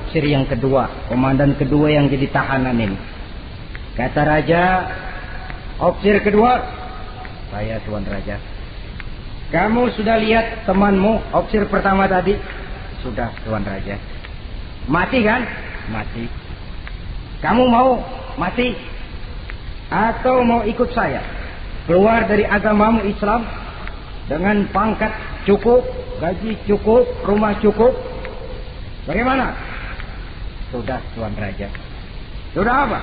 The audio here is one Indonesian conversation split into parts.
opsir yang kedua, komandan kedua yang jadi tahanan ini. Kata raja, opsir kedua, saya Tuan Raja. Kamu sudah lihat temanmu, opsir pertama tadi? Sudah Tuan Raja. Mati kan? Mati. Kamu mau mati? Atau mau ikut saya? Keluar dari agamamu Islam dengan pangkat cukup, gaji cukup, rumah cukup. Bagaimana? Sudah Tuan Raja. Sudah apa?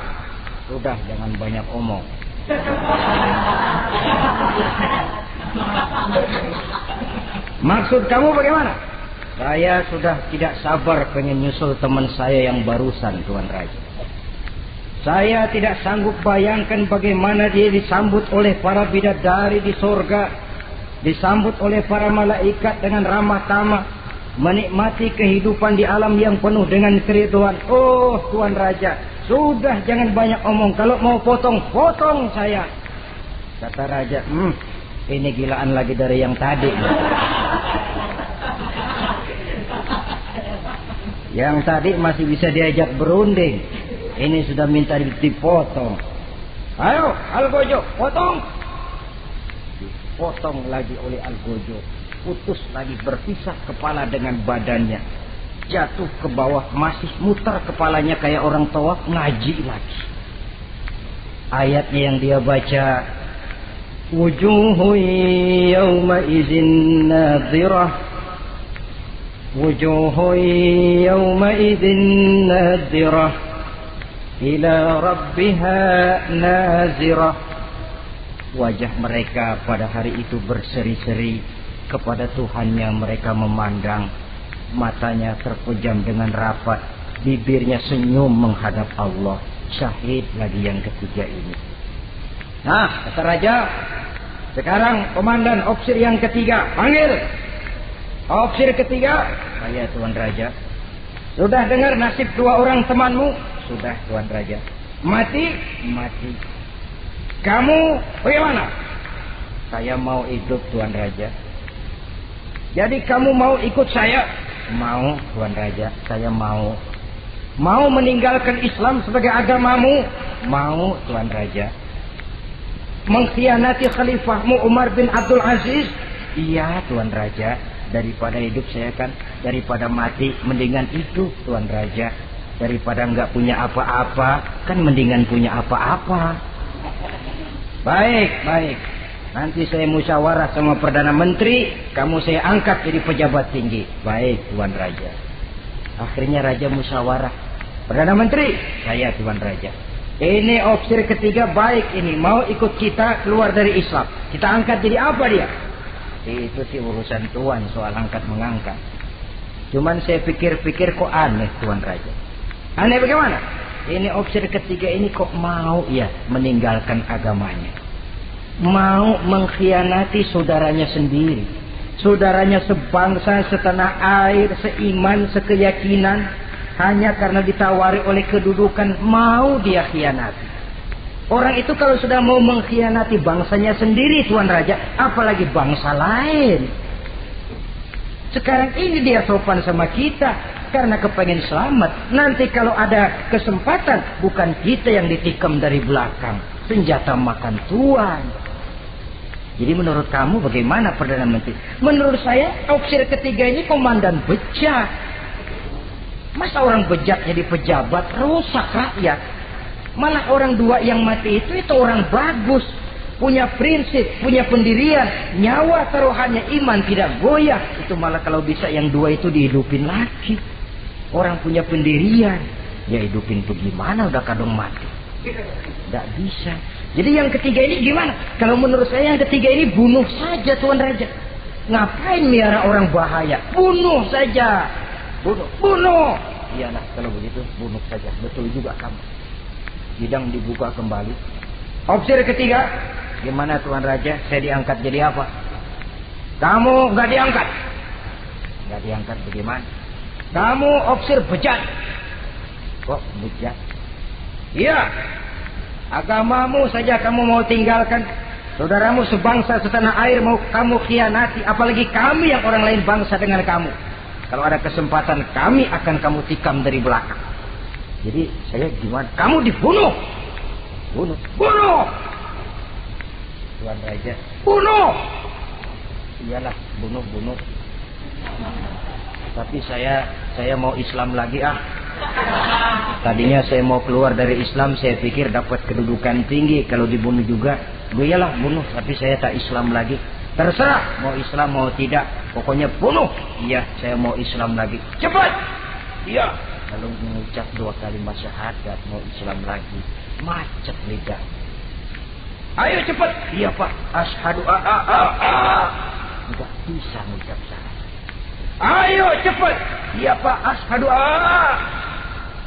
Sudah, jangan banyak omong. Maksud kamu bagaimana? Saya sudah tidak sabar pengen nyusul teman saya yang barusan Tuan Raja. Saya tidak sanggup bayangkan bagaimana dia disambut oleh para bidadari di sorga, disambut oleh para malaikat dengan ramah tamah, menikmati kehidupan di alam yang penuh dengan keriduan. Oh Tuan Raja, sudah jangan banyak omong. Kalau mau potong, potong saya. Kata Raja, ini gilaan lagi dari yang tadi. Yang tadi masih bisa diajak berunding. Ini sudah minta dipotong. Ayo, Algojo, potong. Dipotong lagi oleh Algojo. Putus lagi, berpisah kepala dengan badannya. Jatuh ke bawah, masih muter kepalanya kayak orang tawaf, ngaji lagi. Ayatnya yang dia baca, wujuhu yawma izin nadhirah, wujuhu yawma izin nadhirah, ila rabbiha nazirah. Wajah mereka pada hari itu berseri-seri, kepada Tuhannya mereka memandang, matanya terpejam dengan rapat, bibirnya senyum menghadap Allah. Syahid lagi yang ketiga ini. Nah, kata Raja, sekarang komandan opsir yang ketiga, panggil. Opsir ketiga, saya Tuan Raja. Sudah dengar nasib dua orang temanmu? Sudah Tuan Raja. Mati? Mati. Kamu bagaimana? Saya mau hidup Tuan Raja. Jadi kamu mau ikut saya? Mau Tuan Raja, saya mau. Mau meninggalkan Islam sebagai agamamu? Mau Tuan Raja. Mengkhianati khalifahmu Umar bin Abdul Aziz? Iya Tuan Raja. Daripada hidup saya kan, daripada mati mendingan hidup Tuan Raja. Daripada nggak punya apa-apa, kan mendingan punya apa-apa. Baik, baik. Nanti saya musyawarah sama Perdana Menteri, kamu saya angkat jadi pejabat tinggi. Baik Tuan Raja. Akhirnya Raja musyawarah. Perdana Menteri, saya Tuan Raja. Ini opsir ketiga baik ini, mau ikut kita keluar dari Islam. Kita angkat jadi apa dia? Itu sih urusan Tuan soal angkat mengangkat. Cuman saya pikir-pikir kok aneh Tuan Raja. Aneh bagaimana? Ini opsir ketiga ini kok mau ya meninggalkan agamanya. Mau mengkhianati saudaranya sendiri. Saudaranya sebangsa, setanah air, seiman, sekeyakinan. Hanya karena ditawari oleh kedudukan, mau dia khianati. Orang itu kalau sudah mau mengkhianati bangsanya sendiri Tuan Raja, apalagi bangsa lain. Sekarang ini dia sopan sama kita karena kepengen selamat. Nanti kalau ada kesempatan, bukan kita yang ditikam dari belakang. Senjata makan Tuan. Jadi menurut kamu bagaimana Perdana Menteri? Menurut saya opsir ketiga ini komandan bejat. Masa orang bejat jadi pejabat, rusak rakyat. Malah orang dua yang mati itu orang bagus. Punya prinsip, punya pendirian. Nyawa taruhannya iman tidak goyah. Itu malah kalau bisa yang dua itu dihidupin lagi. Orang punya pendirian. Ya hidupin bagaimana udah kadang mati. Tidak bisa. Jadi yang ketiga ini gimana? Kalau menurut saya yang ketiga ini bunuh saja Tuan Raja. Ngapain miara orang bahaya? Bunuh saja. Bunuh. Iya nah, kalau begitu bunuh saja. Betul juga kamu. Bidang dibuka kembali. Opsir ketiga, gimana Tuan Raja? Saya diangkat jadi apa? Kamu nggak diangkat. Nggak diangkat bagaimana? Kamu opsir bejat. Kok bejat? Iya. Agamamu saja kamu mau tinggalkan. Saudaramu sebangsa setanah air mau kamu khianati. Apalagi kami yang orang lain bangsa dengan kamu. Kalau ada kesempatan kami akan kamu tikam dari belakang. Jadi saya gimana? Kamu dibunuh. Bunuh. Tuan Raja, bunuh. Iyalah, bunuh. Tapi saya mau Islam lagi Tadinya saya mau keluar dari Islam, saya pikir dapat kedudukan tinggi kalau dibunuh juga. Iyalah bunuh, tapi saya tak Islam lagi. Terserah mau Islam mau tidak, pokoknya bunuh. Iya, saya mau Islam lagi. Cepat. Iya. Lalu mengucap 2 kalimat syahadat, mau Islam lagi. Macet lidah. Ayo cepat. Iya Pak. Asyhadu Enggak bisa mengucap syahadat. Ayo cepat. Iya Pak. Asyhadu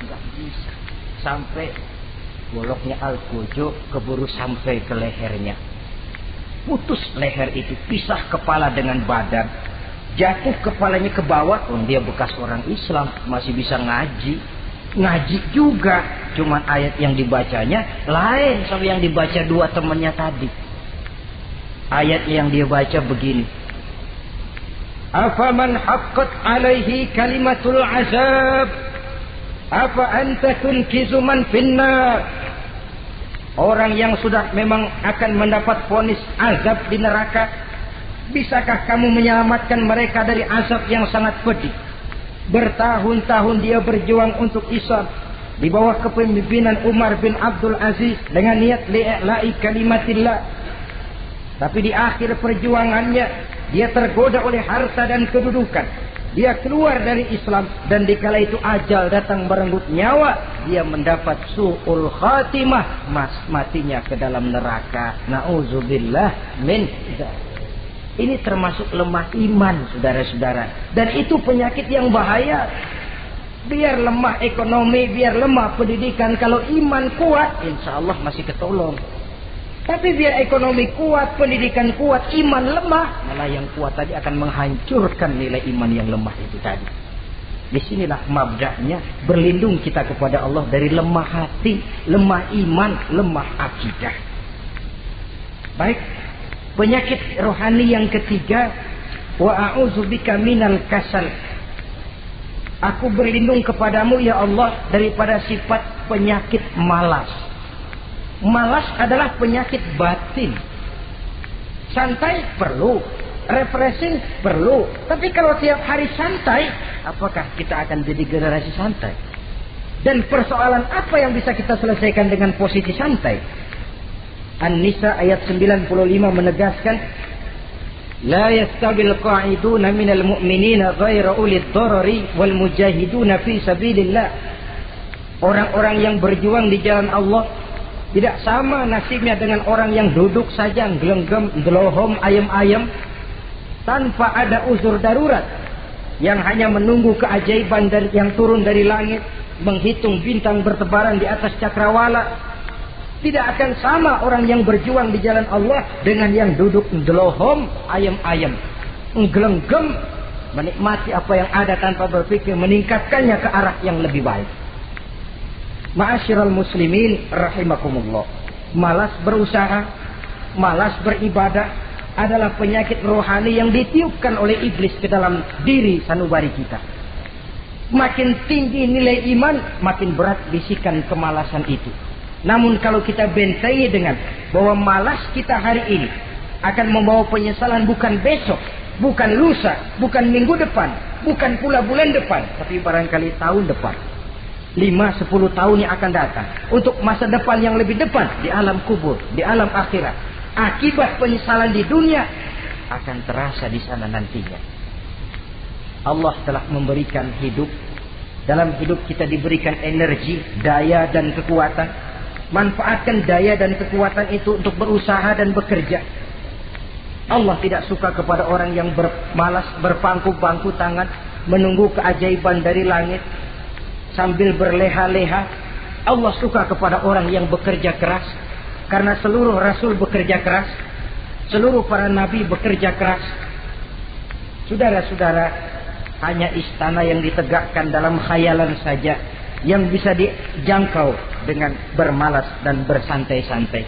Enggak bisa. Sampai goloknya Al-Qujo keburu sampai ke lehernya. Putus leher itu, pisah kepala dengan badan. Jatuh kepalanya ke bawah. Dia bekas orang Islam, masih bisa ngaji juga, cuman ayat yang dibacanya lain sama yang dibaca 2 temannya tadi. Ayat yang dia baca begini, afaman haqqat alaihi kalimatul azab afa anta tunkizu man finnar. Orang yang sudah memang akan mendapat vonis azab di neraka, bisakah kamu menyelamatkan mereka dari azab yang sangat pedih? Bertahun-tahun dia berjuang untuk Islam di bawah kepemimpinan Umar bin Abdul Aziz dengan niat li'la'i kalimatillah. Tapi di akhir perjuangannya dia tergoda oleh harta dan kedudukan. Dia keluar dari Islam dan dikala itu ajal datang merenggut nyawa, dia mendapat su'ul khatimah, matinya ke dalam neraka. Na'udzubillah min dzalik. Ini termasuk lemah iman, saudara-saudara. Dan itu penyakit yang bahaya. Biar lemah ekonomi, biar lemah pendidikan, kalau iman kuat, insya Allah masih ketolong. Tapi biar ekonomi kuat, pendidikan kuat, iman lemah, malah yang kuat tadi akan menghancurkan nilai iman yang lemah itu tadi. Disinilah mabda'nya, berlindung kita kepada Allah dari lemah hati, lemah iman, lemah akidah. Baik. Penyakit rohani yang ketiga, wa a'udzubika minal kasal. Aku berlindung kepadamu ya Allah daripada sifat penyakit malas. Malas adalah penyakit batin. Santai perlu, refreshing perlu. Tapi kalau tiap hari santai, apakah kita akan jadi generasi santai? Dan persoalan apa yang bisa kita selesaikan dengan posisi santai? An-Nisa ayat 95 menegaskan, la yastabil qa'iduna minal mu'minina ghayra ulid darari wal mujahiduna fi sabilillah. Orang-orang yang berjuang di jalan Allah tidak sama nasibnya dengan orang yang duduk saja gelenggam, delohom, ayam-ayam tanpa ada uzur darurat, yang hanya menunggu keajaiban yang turun dari langit, menghitung bintang bertebaran di atas cakrawala. Tidak akan sama orang yang berjuang di jalan Allah dengan yang duduk delohom, ayam-ayam, gelenggam, menikmati apa yang ada tanpa berpikir meningkatkannya ke arah yang lebih baik. Ma'asyiral muslimin rahimakumullah. Malas berusaha, malas beribadah adalah penyakit rohani yang ditiupkan oleh iblis ke dalam diri sanubari kita. Makin tinggi nilai iman, makin berat bisikan kemalasan itu. Namun kalau kita bentengi dengan bahwa malas kita hari ini akan membawa penyesalan bukan besok, bukan lusa, bukan minggu depan, bukan pula bulan depan, tapi barangkali tahun depan, 5-10 tahun yang akan datang, untuk masa depan yang lebih depan di alam kubur, di alam akhirat. Akibat penyesalan di dunia akan terasa di sana nantinya. Allah telah memberikan hidup. Dalam hidup kita diberikan energi, daya dan kekuatan. Manfaatkan daya dan kekuatan itu untuk berusaha dan bekerja. Allah tidak suka kepada orang yang bermalas, berpangku-pangku tangan, menunggu keajaiban dari langit sambil berleha-leha. Allah suka kepada orang yang bekerja keras, karena seluruh rasul bekerja keras, seluruh para nabi bekerja keras. Saudara-saudara, hanya istana yang ditegakkan dalam khayalan saja yang bisa dijangkau dengan bermalas dan bersantai-santai.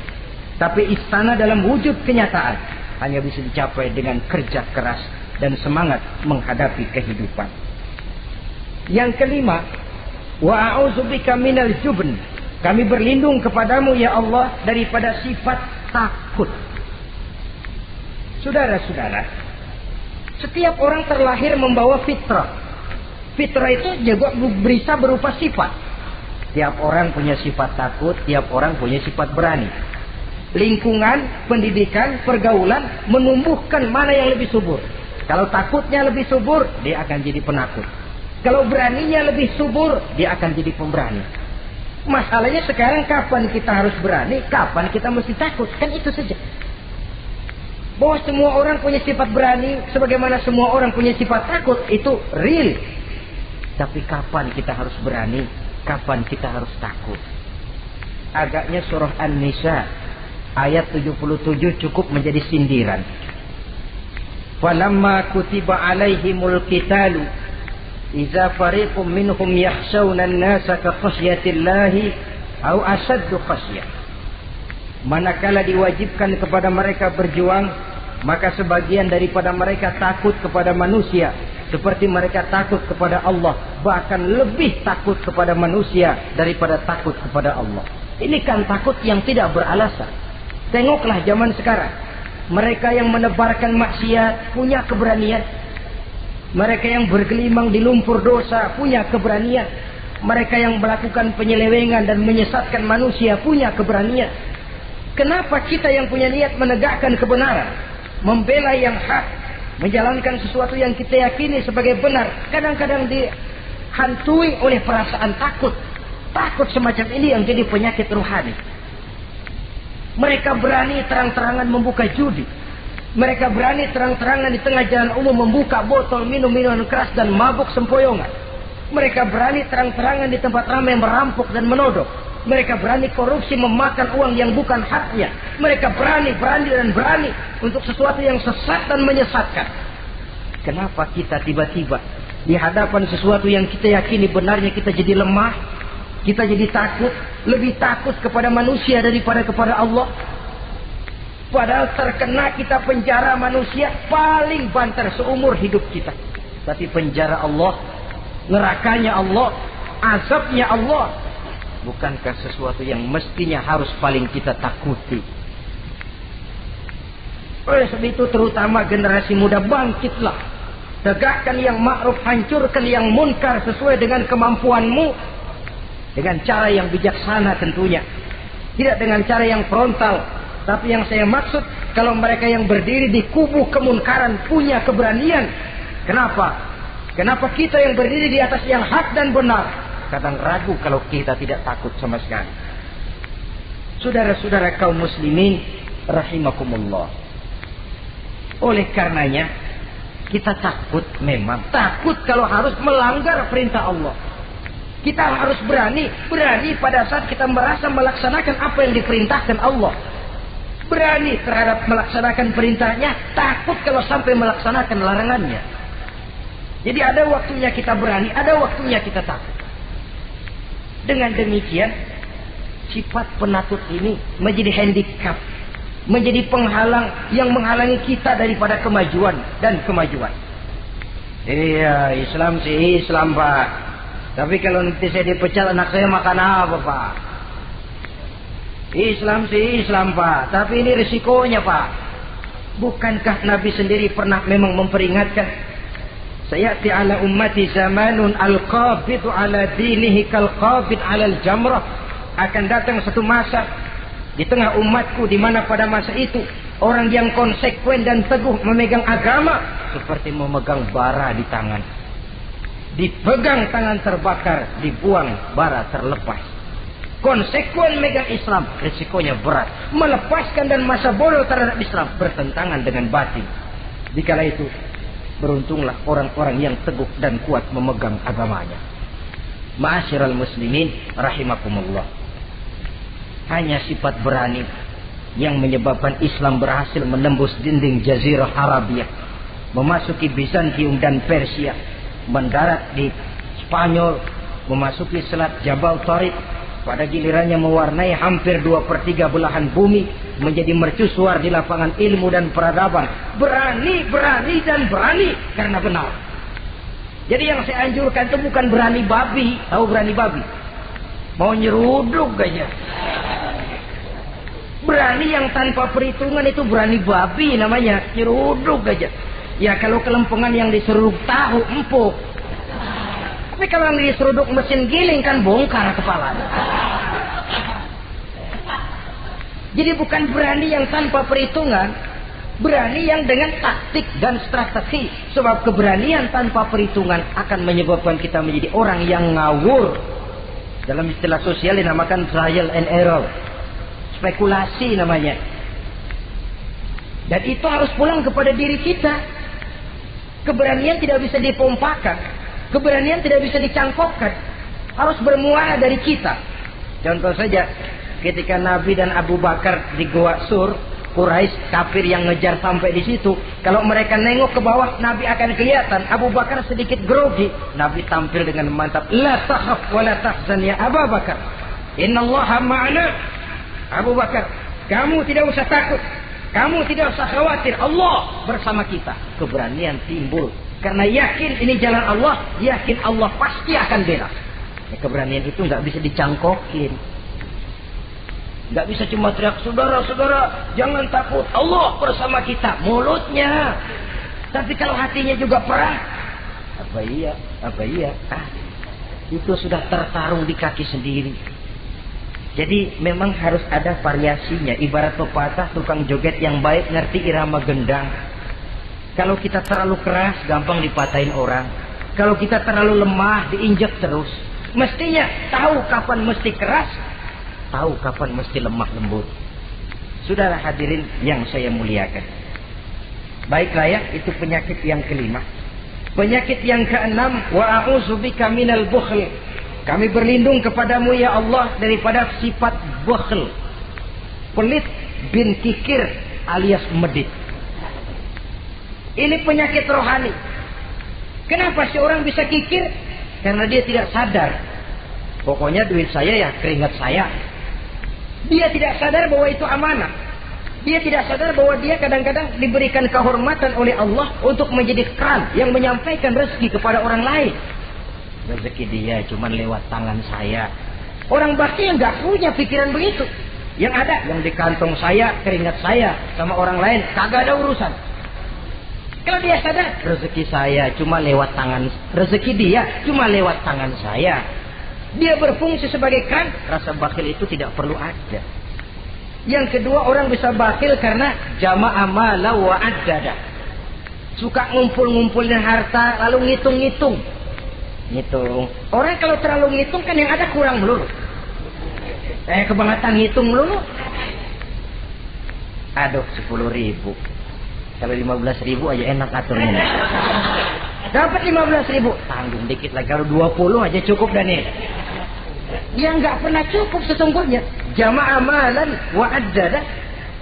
Tapi istana dalam wujud kenyataan hanya bisa dicapai dengan kerja keras dan semangat menghadapi kehidupan. Yang kelima, wa a'udzubika minal jubn. Kami berlindung kepadamu ya Allah daripada sifat takut. Saudara-saudara, setiap orang terlahir membawa fitrah. Fitrah itu juga bisa berupa sifat. Tiap orang punya sifat takut, tiap orang punya sifat berani. Lingkungan, pendidikan, pergaulan menumbuhkan mana yang lebih subur. Kalau takutnya lebih subur, dia akan jadi penakut. Kalau beraninya lebih subur, dia akan jadi pemberani. Masalahnya sekarang kapan kita harus berani, kapan kita mesti takut. Kan itu saja. Bahwa semua orang punya sifat berani, sebagaimana semua orang punya sifat takut, itu real. Tapi kapan kita harus berani, kapan kita harus takut. Agaknya surah An-Nisa ayat 77 cukup menjadi sindiran. Falamma kutiba alaihimul qitalu idza fariqum minhum yakhshawna an-nasa ka khasyatillahi aw ashaddu khasyah. Manakala diwajibkan kepada mereka berjuang, maka sebagian daripada mereka takut kepada manusia seperti mereka takut kepada Allah, bahkan lebih takut kepada manusia daripada takut kepada Allah. Ini kan takut yang tidak beralasan. Tengoklah zaman sekarang, mereka yang menebarkan maksiat punya keberanian. Mereka yang bergelimang di lumpur dosa punya keberanian. Mereka yang melakukan penyelewengan dan menyesatkan manusia punya keberanian. Kenapa kita yang punya niat menegakkan kebenaran, membela yang hak, menjalankan sesuatu yang kita yakini sebagai benar, kadang-kadang dihantui oleh perasaan takut? Takut semacam ini yang jadi penyakit rohani. Mereka berani terang-terangan membuka judi. Mereka berani terang-terangan di tengah jalan umum membuka botol minum-minuman keras dan mabuk sempoyongan. Mereka berani terang-terangan di tempat ramai merampok dan menodong. Mereka berani korupsi, memakan uang yang bukan haknya. Mereka berani untuk sesuatu yang sesat dan menyesatkan. Kenapa kita tiba-tiba di hadapan sesuatu yang kita yakini benarnya kita jadi lemah? Kita jadi takut, lebih takut kepada manusia daripada kepada Allah. Padahal terkena kita penjara manusia paling banter seumur hidup kita. Tapi penjara Allah, nerakanya Allah, azabnya Allah, bukankah sesuatu yang mestinya harus paling kita takuti? Oleh sebab itu terutama generasi muda, bangkitlah. Tegakkan yang ma'ruf, hancurkan yang munkar sesuai dengan kemampuanmu. Dengan cara yang bijaksana tentunya. Tidak dengan cara yang frontal. Tapi yang saya maksud, kalau mereka yang berdiri di kubu kemunkaran punya keberanian. Kenapa? Kenapa kita yang berdiri di atas yang hak dan benar kadang ragu kalau kita tidak takut sama sekali? Saudara-saudara kaum muslimin rahimakumullah. Oleh karenanya kita takut, memang takut kalau harus melanggar perintah Allah. Kita harus berani pada saat kita merasa melaksanakan apa yang diperintahkan Allah. Berani terhadap melaksanakan perintahnya, takut kalau sampai melaksanakan larangannya. Jadi ada waktunya kita berani, ada waktunya kita takut. Dengan demikian, sifat penakut ini menjadi handicap, menjadi penghalang yang menghalangi kita daripada kemajuan dan kemajuan. Iya, Islam sih Islam, Pak. Tapi kalau nanti saya dipecat, anak saya makan apa, Pak? Islam sih Islam, Pak. Tapi ini risikonya, Pak. Bukankah Nabi sendiri pernah memang memperingatkan? Sayati ala ummati zamanun al-qabidu ala dinihi kal-qabid ala al-jamrah. Akan datang satu masa di tengah umatku di mana pada masa itu orang yang konsekuen dan teguh memegang agama seperti memegang bara di tangan. Dipegang tangan terbakar, dibuang bara terlepas. Konsekuen megang Islam, risikonya berat. Melepaskan dan masa bodoh terhadap Islam bertentangan dengan batin. Dikala itu, beruntunglah orang-orang yang teguh dan kuat memegang agamanya. Ma'asyiral muslimin rahimakumullah. Hanya sifat berani yang menyebabkan Islam berhasil menembus dinding Jazirah Arabia, memasuki Bizantium dan Persia, mendarat di Spanyol, memasuki Selat Jabal Tariq, pada gilirannya mewarnai hampir 2/3 belahan bumi, menjadi mercusuar di lapangan ilmu dan peradaban. Berani karena benar. Jadi yang saya anjurkan itu bukan berani babi. Tahu berani babi? Mau nyeruduk aja. Berani yang tanpa perhitungan itu berani babi namanya. Nyeruduk aja. Ya kalau kelempengan yang diseruduk tahu empuk. Tapi kalau yang diseruduk mesin giling kan bongkar kepala. Jadi bukan berani yang tanpa perhitungan, berani yang dengan taktik dan strategi. Sebab keberanian tanpa perhitungan akan menyebabkan kita menjadi orang yang ngawur. Dalam istilah sosial dinamakan trial and error, spekulasi namanya. Dan itu harus pulang kepada diri kita. Keberanian tidak bisa dipompakan, keberanian tidak bisa dicangkokkan, harus bermuara dari kita. Contoh saja, ketika Nabi dan Abu Bakar di Gua Sur, Quraisy kafir yang ngejar sampai di situ. Kalau mereka nengok ke bawah, Nabi akan kelihatan. Abu Bakar sedikit grogi. Nabi tampil dengan mantap. La takhaf wa la tahzan ya Abu Bakar. Innallaha ma'ana. Abu Bakar, kamu tidak usah takut. Kamu tidak usah khawatir. Allah bersama kita. Keberanian timbul. Karena yakin ini jalan Allah. Yakin Allah pasti akan bela. Ya, keberanian itu nggak bisa dicangkokin. Nggak bisa cuma teriak, saudara-saudara, jangan takut, Allah bersama kita. Mulutnya. Tapi kalau hatinya juga perang. Apa iya? Itu sudah tertarung di kaki sendiri. Jadi memang harus ada variasinya. Ibarat pepatah, tukang joget yang baik ngerti irama gendang. Kalau kita terlalu keras, gampang dipatahin orang. Kalau kita terlalu lemah, diinjek terus. Mestinya tahu kapan mesti keras, tahu kapan mesti lemah lembut. Sudahlah hadirin yang saya muliakan. Baiklah ya, itu penyakit yang kelima. Penyakit yang keenam, wa a'udzubika minal bukhl. Kami berlindung kepadamu ya Allah daripada sifat bukhl. Pelit bin kikir alias medit. Ini penyakit rohani. Kenapa sih orang bisa kikir? Karena dia tidak sadar. Pokoknya duit saya ya keringat saya. Dia tidak sadar bahwa itu amanah. Dia tidak sadar bahwa dia kadang-kadang diberikan kehormatan oleh Allah untuk menjadi keran yang menyampaikan rezeki kepada orang lain. Rezeki dia cuma lewat tangan saya. Orang bakti yang gak punya pikiran begitu. Yang ada yang di kantong saya, keringat saya, sama orang lain kagak ada urusan. Kalau dia sadar, rezeki saya cuma lewat tangan, rezeki dia cuma lewat tangan saya. Dia berfungsi sebagai keran, rasa bakhil itu tidak perlu ada. Yang kedua, orang bisa bakhil karena jama'a mala wa addada. Suka ngumpul-ngumpulin harta lalu ngitung-ngitung. Ngitung. Orang kalau terlalu ngitung kan yang ada kurang melulu. Kebangetan ngitung melulu. Aduh, 10.000. Kalau 15.000 aja enak aturnya. Dapat 15.000, tanggung dikit lagi. Kalau 20 aja cukup dan nih. Yang nggak pernah cukup sesungguhnya. Jama'a malan wa addada.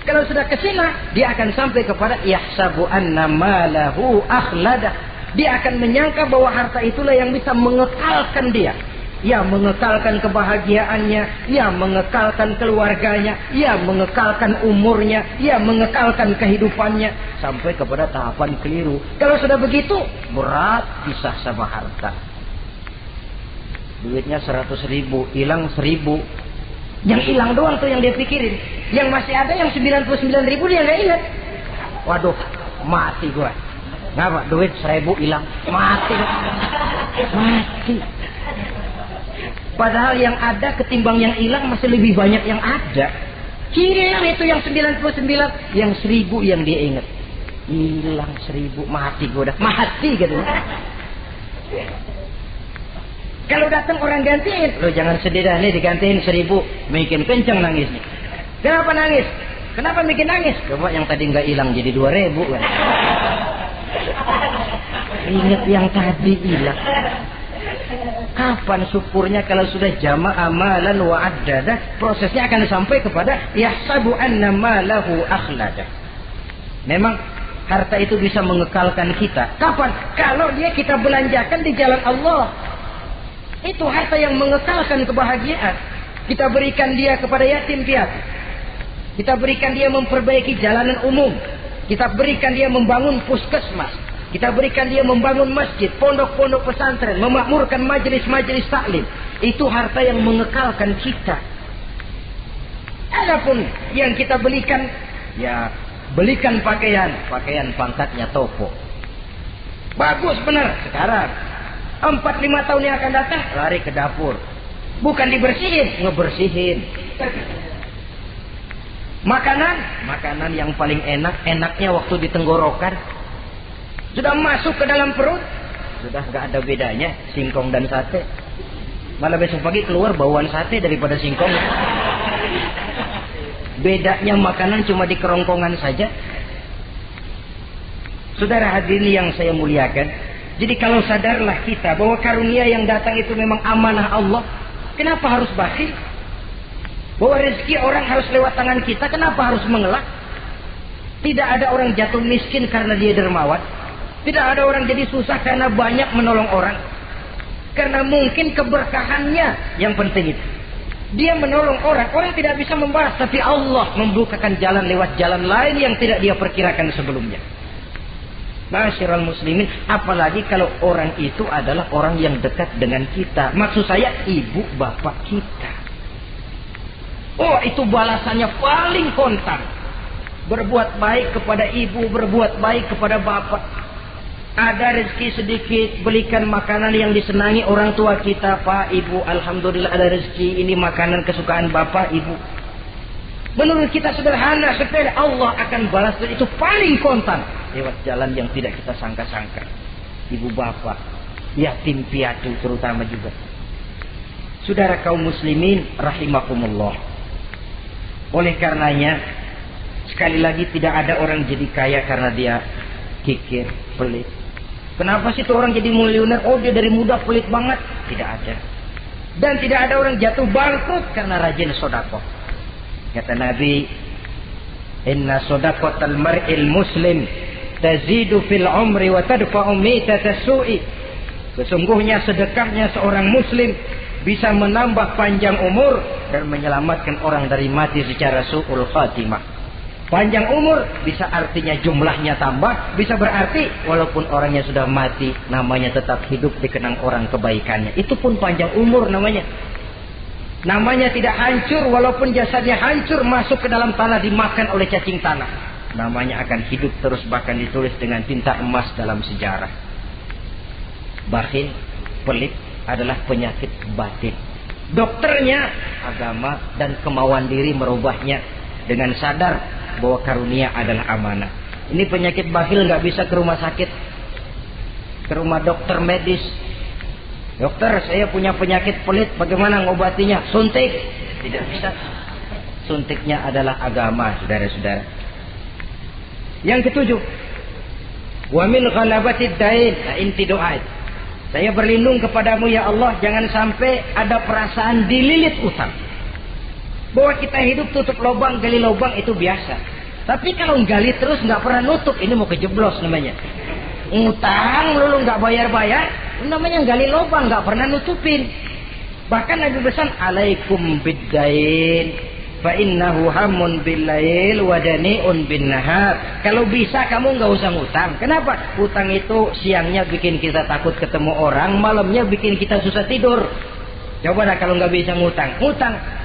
Kalau sudah kesina, dia akan sampai kepada yahsabu anna malahu akhlada. Dia akan menyangka bahwa harta itulah yang bisa mengekalkan dia. Ya, mengekalkan kebahagiaannya, ya mengekalkan keluarganya, ya mengekalkan umurnya, ya mengekalkan kehidupannya sampai kepada tahapan keliru. Kalau sudah begitu, berat pisah sama harta. Duitnya 100.000, hilang 1.000. Yang hilang doang tuh yang dia pikirin. Yang masih ada yang 99.000 dia nggak ingat. Waduh, mati gua. Ngapa? Duit 1.000 hilang, mati. Padahal yang ada ketimbang yang hilang masih lebih banyak yang ada. Hilang itu yang 99, yang 1.000 yang dia ingat. Hilang 1.000, mati gua udah. Mati gitu. Kalau datang orang gantiin, lo jangan sedih dah nih digantiin 1.000, bikin kenceng nangisnya. Kenapa nangis? Kenapa bikin nangis? Coba yang tadi nggak hilang jadi 2.000 kan. Ingat yang tadi hilang. Kapan syukurnya kalau sudah jama'a malan wa addada, prosesnya akan sampai kepada yahsabu anna malahu akhlada. Memang harta itu bisa mengekalkan kita. Kapan? Kalau dia kita belanjakan di jalan Allah. Itu harta yang mengekalkan kebahagiaan. Kita berikan dia kepada yatim piatu. Kita berikan dia memperbaiki jalanan umum. Kita berikan dia membangun puskesmas. Kita berikan dia membangun masjid, pondok-pondok pesantren, memakmurkan majelis-majelis taklim. Itu harta yang mengekalkan kita. Adapun yang kita belikan, ya belikan pakaian pangkatnya topo. Bagus benar. Sekarang 4-5 tahun yang akan datang lari ke dapur. Bukan dibersihin, ngebersihin. Makanan yang paling enaknya waktu di tenggorokan. Sudah masuk ke dalam perut, sudah gak ada bedanya singkong dan sate. Malah besok pagi keluar bauan sate daripada singkong. Bedanya makanan cuma di kerongkongan saja. Saudara hadirin yang saya muliakan, jadi kalau sadarlah kita bahwa karunia yang datang itu memang amanah Allah, kenapa harus bakhil? Bahwa rezeki orang harus lewat tangan kita, kenapa harus mengelak? Tidak ada orang jatuh miskin karena dia dermawan. Tidak ada orang jadi susah karena banyak menolong orang. Karena mungkin keberkahannya yang penting itu. Dia menolong orang, orang tidak bisa membalas, tapi Allah membukakan jalan lewat jalan lain yang tidak dia perkirakan sebelumnya. Masyiral muslimin, apalagi kalau orang itu adalah orang yang dekat dengan kita. Maksud saya ibu bapak kita. Oh, itu balasannya paling kontan. Berbuat baik kepada ibu, berbuat baik kepada bapak. Ada rezeki sedikit, belikan makanan yang disenangi orang tua kita. Pak, ibu, alhamdulillah ada rezeki. Ini makanan kesukaan bapak, ibu. Menurut kita sederhana, sepele, Allah akan balas. Itu paling kontan lewat jalan yang tidak kita sangka-sangka. Ibu bapak, yatim piatu terutama juga. Saudara kaum muslimin rahimakumullah. Oleh karenanya, sekali lagi tidak ada orang jadi kaya karena dia kikir, pelit. Kenapa sih tuh orang jadi miliuner? Oh, dia dari muda pelit banget. Tidak ada. Dan tidak ada orang jatuh bangkrut karena rajin sedekah. Kata Nabi, inna sadaqatal mar'il muslim tazidu fil umri wa tadfa'u mitatas su'i. Sesungguhnya sedekahnya seorang muslim bisa menambah panjang umur dan menyelamatkan orang dari mati secara su'ul khatimah. Panjang umur bisa artinya jumlahnya tambah, bisa berarti walaupun orangnya sudah mati, namanya tetap hidup dikenang orang kebaikannya. Itu pun panjang umur namanya. Namanya tidak hancur, walaupun jasadnya hancur masuk ke dalam tanah dimakan oleh cacing tanah. Namanya akan hidup terus, bahkan ditulis dengan tinta emas dalam sejarah. Bakhil, pelit adalah penyakit batin. Dokternya agama dan kemauan diri merubahnya dengan sadar bahwa karunia adalah amanah. Ini penyakit bakhil nggak bisa ke rumah sakit, ke rumah dokter medis. Dokter, saya punya penyakit pelit, bagaimana ngobatinya? Suntik. Tidak bisa. Suntiknya adalah agama, saudara-saudara. Yang ketujuh, wa min ghalabatid dain, inti doa. Saya berlindung kepadamu ya Allah, jangan sampai ada perasaan dililit utang. Bahwa kita hidup tutup lubang, gali lubang itu biasa. Tapi kalau gali terus nggak pernah nutup, ini mau kejeblos namanya. Ngutang lalu nggak bayar-bayar, namanya gali lubang, nggak pernah nutupin. Bahkan Nabi pesan, alaikum biddain, fa innahu hamun billail wa dani'un bin nahar. Kalau bisa kamu nggak usah ngutang. Kenapa? Utang itu siangnya bikin kita takut ketemu orang, malamnya bikin kita susah tidur. Coba dah kalau nggak bisa ngutang,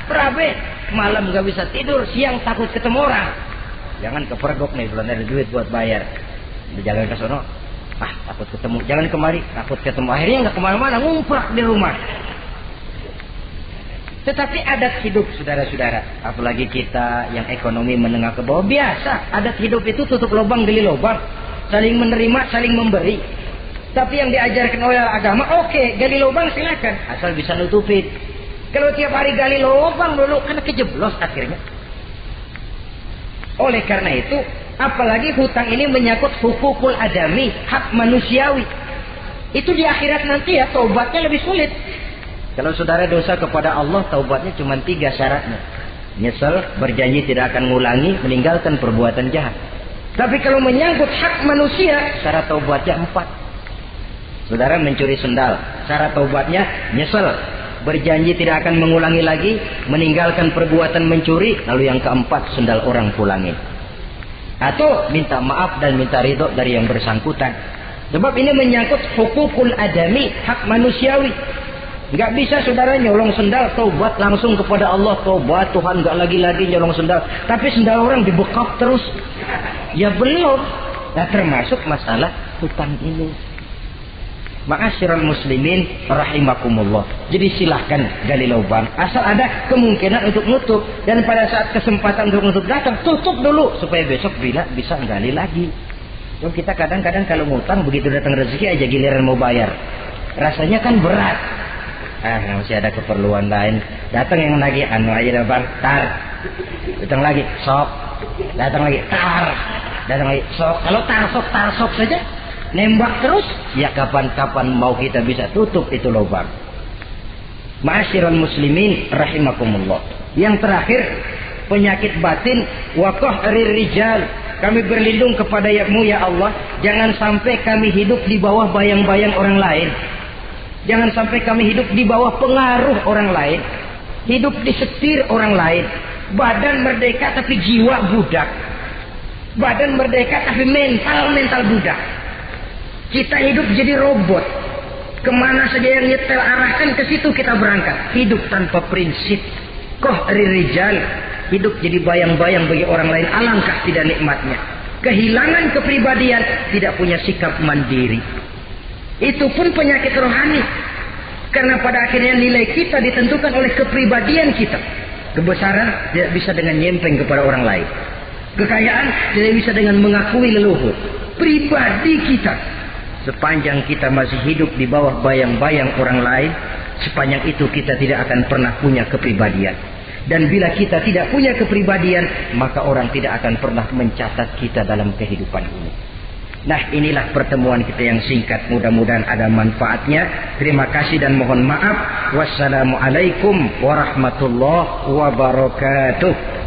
berabe, malam nggak bisa tidur, siang takut ketemu orang. Jangan kepergok nih, belum ada duit buat bayar. Jangan ke sono, takut ketemu. Jangan kemari, takut ketemu. Akhirnya nggak kemana-mana, ngumprak di rumah. Tetapi adat hidup, saudara-saudara, apalagi kita yang ekonomi menengah ke bawah, biasa. Adat hidup itu tutup lubang, gali lubang, saling menerima, saling memberi. Tapi yang diajarkan oleh agama, oke, gali lubang silakan, asal bisa nutupin. Kalau tiap hari gali lubang dulu, kan kejeblos akhirnya. Oleh karena itu, apalagi hutang ini menyangkut hukukul adami, hak manusiawi. Itu di akhirat nanti ya, taubatnya lebih sulit. Kalau saudara dosa kepada Allah, taubatnya cuma 3 syaratnya. Nyesel, berjanji tidak akan ngulangi, meninggalkan perbuatan jahat. Tapi kalau menyangkut hak manusia, syarat taubatnya 4. Saudara mencuri sendal, syarat taubatnya nyesel, berjanji tidak akan mengulangi lagi, meninggalkan perbuatan mencuri, lalu yang keempat, sendal orang pulangin. Atau minta maaf dan minta ridho dari yang bersangkutan. Sebab ini menyangkut hukukul adami, hak manusiawi. Nggak bisa saudara nyolong sendal, taubat langsung kepada Allah, taubat Tuhan, nggak lagi-lagi nyolong sendal. Tapi sendal orang dibekap terus. Ya belum. Nah, termasuk masalah hutang ini. Ma'asyiral muslimin rahimakumullah. Jadi silahkan gali lubang, asal ada kemungkinan untuk nutup. Dan pada saat kesempatan untuk nutup datang, tutup dulu supaya besok bila bisa gali lagi. Jadi kita kadang-kadang kalau ngutang begitu datang rezeki aja giliran mau bayar, rasanya kan berat. Masih ada keperluan lain. Datang yang lagi anu aja bang, tar. Datang lagi sok. Datang lagi tar. Datang lagi sok. Kalau tar sok saja, nembak terus, ya kapan-kapan mau kita bisa tutup itu lubang. Ma'asyiral muslimin rahimakumullah. Yang terakhir, penyakit batin wa qahrir rijal. Kami berlindung kepada-Mu ya Allah, jangan sampai kami hidup di bawah bayang-bayang orang lain. Jangan sampai kami hidup di bawah pengaruh orang lain, hidup disetir orang lain. Badan merdeka tapi jiwa budak. Badan merdeka tapi mental budak. Kita hidup jadi robot. Kemana saja yang nyetel arahkan ke situ kita berangkat. Hidup tanpa prinsip. Qahrir rijal. Hidup jadi bayang-bayang bagi orang lain. Alangkah tidak nikmatnya. Kehilangan kepribadian, tidak punya sikap mandiri. Itu pun penyakit rohani. Karena pada akhirnya nilai kita ditentukan oleh kepribadian kita. Kebesaran tidak bisa dengan nyempeng kepada orang lain. Kekayaan tidak bisa dengan mengakui leluhur. Pribadi kita, sepanjang kita masih hidup di bawah bayang-bayang orang lain, sepanjang itu kita tidak akan pernah punya kepribadian. Dan bila kita tidak punya kepribadian, maka orang tidak akan pernah mencatat kita dalam kehidupan ini. Nah, inilah pertemuan kita yang singkat. Mudah-mudahan ada manfaatnya. Terima kasih dan mohon maaf. Wassalamualaikum warahmatullahi wabarakatuh.